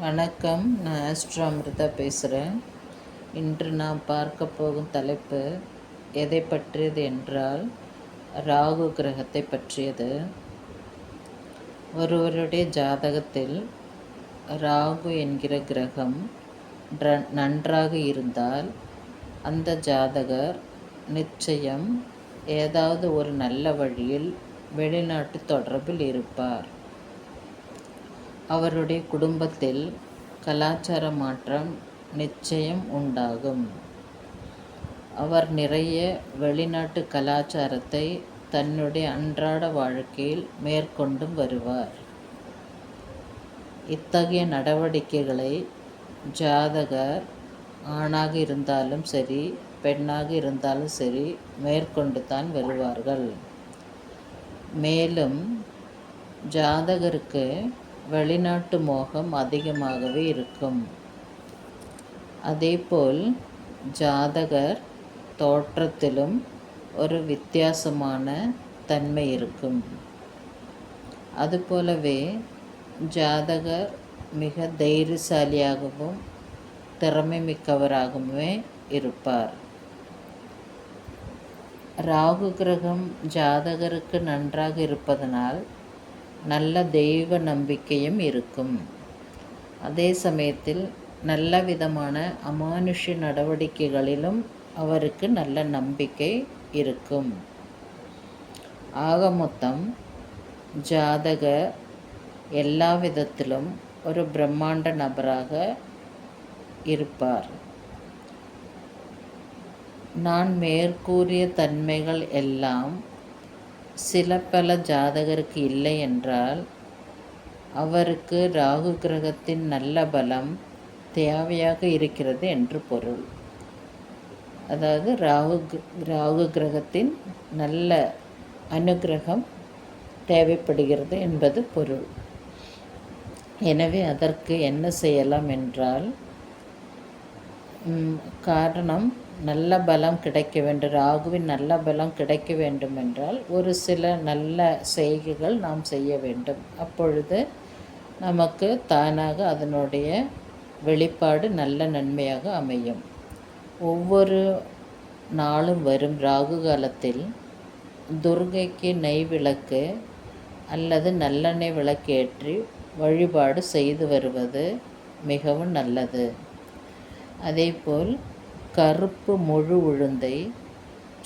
வணக்கம். நான் ஆஸ்ட்ரோ அமிர்தா பேசுகிறேன். இன்று நாம் பார்க்க போகும் தலைப்பு எதை பற்றியது என்றால் ராகு கிரகத்தை பற்றியது. ஒருவருடைய ஜாதகத்தில் ராகு என்கிற கிரகம் நன்றாக இருந்தால் அந்த ஜாதகர் நிச்சயம் ஏதாவது ஒரு நல்ல வழியில் வெளிநாட்டு தொடர்பில் இருப்பார். அவருடைய குடும்பத்தில் கலாச்சார மாற்றம் நிச்சயம் உண்டாகும். அவர் நிறைய வெளிநாட்டு கலாச்சாரத்தை தன்னுடைய அன்றாட வாழ்க்கையில் மேற்கொண்டும் வருவார். இத்தகைய நடவடிக்கைகளை ஜாதகர் ஆணாக இருந்தாலும் சரி, பெண்ணாக இருந்தாலும் சரி மேற்கொண்டு தான் வருவார்கள். மேலும் ஜாதகருக்கு வெளிநாட்டு மோகம் அதிகமாகவே இருக்கும். அதேபோல் ஜாதகர் தோற்றத்திலும் ஒரு வித்தியாசமான தன்மை இருக்கும். அதுபோலவே ஜாதகர் மிக தைரியசாலியாகவும் திறமை மிக்கவராகவே இருப்பார். ராகு கிரகம் ஜாதகருக்கு நன்றாக இருப்பதனால் நல்ல தெய்வ நம்பிக்கையும் இருக்கும். அதே சமயத்தில் நல்ல விதமான அமானுஷ நடவடிக்கைகளிலும் அவருக்கு நல்ல நம்பிக்கை இருக்கும். ஆக மொத்தம் ஜாதகர் எல்லா விதத்திலும் ஒரு பிரம்மாண்ட நபராக இருப்பார். நான் மேற்கூறிய தன்மைகள் எல்லாம் சில பல ஜாதகருக்கு இல்லை என்றால் அவருக்கு ராகு கிரகத்தின் நல்ல பலம் தேவையாக இருக்கிறது என்று பொருள். அதாவது ராகு கிரகத்தின் நல்ல அனுகிரகம் தேவைப்படுகிறது என்பது பொருள். எனவே அதற்கு என்ன செய்யலாம் என்றால், காரணம் நல்ல பலம் கிடைக்க வேண்டும், ராகுவின் நல்ல பலம் கிடைக்க வேண்டும் என்றால் ஒரு சில நல்ல செய்கைகள் நாம் செய்ய வேண்டும். அப்பொழுது நமக்கு தானாக அதனுடைய வெளிப்பாடு நல்ல நன்மையாக அமையும். ஒவ்வொரு நாளும் வரும் ராகு காலத்தில் துர்க்கைக்கு நெய் விளக்கு அல்லது நல்லெண்ணெய் விளக்கு ஏற்றி வழிபாடு செய்து வருவது மிகவும் நல்லது. அதேபோல் கருப்பு முழு உளுந்தை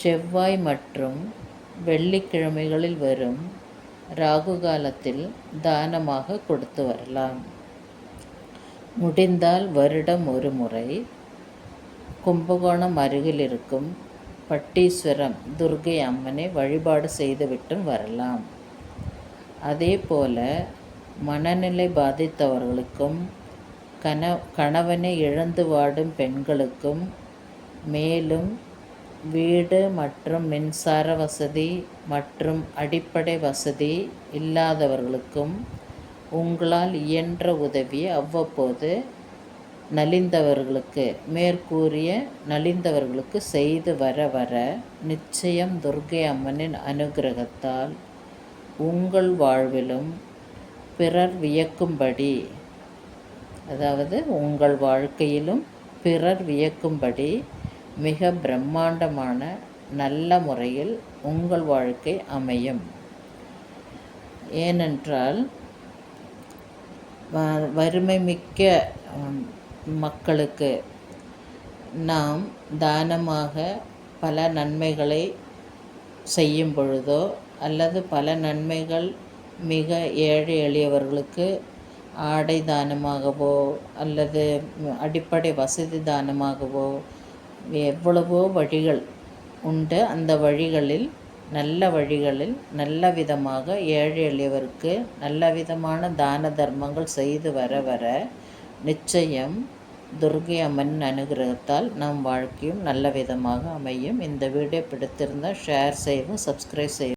செவ்வாய் மற்றும் வெள்ளிக்கிழமைகளில் வரும் ராகு காலத்தில் தானமாக கொடுத்து வரலாம். முடிந்தால் வருடம் ஒரு முறை கும்பகோணம் அருகில் இருக்கும் பட்டீஸ்வரம் துர்க்கை அம்மனை வழிபாடு செய்துவிட்டும் வரலாம். அதே போல மனநிலை பாதித்தவர்களுக்கும் கணவனை இழந்து வாடும் பெண்களுக்கும், மேலும் வீடு மற்றும் மின்சார வசதி மற்றும் அடிப்படை வசதி இல்லாதவர்களுக்கும் உங்களால் இயன்ற உதவியை அவ்வப்போது மேற்கூறிய நலிந்தவர்களுக்கு செய்து வர வர நிச்சயம் துர்க்கை அம்மனின் அனுகிரகத்தால் உங்கள் வாழ்விலும் பிறர் வியக்கும்படி, அதாவது உங்கள் வாழ்க்கையிலும் பிறர் வியக்கும்படி மிக பிரம்மாண்டமான நல்ல முறையில் உங்கள் வாழ்க்கை அமையும். ஏனென்றால் வறுமை மிக்க மக்களுக்கு நாம் தானமாக பல நன்மைகளை செய்யும் பொழுதோ அல்லது பல நன்மைகள் மிக ஏழை எளியவர்களுக்கு ஆடை தானமாகவோ அல்லது அடிப்படை வசதி தானமாகவோ எவ்வளவோ வழிகள் உண்டு. அந்த வழிகளில் நல்ல விதமாக ஏழை எளியவருக்கு நல்ல விதமான தான தர்மங்கள் செய்து வர வர நிச்சயம் துர்க்கை அம்மன் அனுகிரகத்தால் நம் வாழ்க்கையும் நல்ல விதமாக அமையும். இந்த வீடியோ பிடித்திருந்தால் ஷேர் செய்யவும், சப்ஸ்கிரைப் செய்யவும்.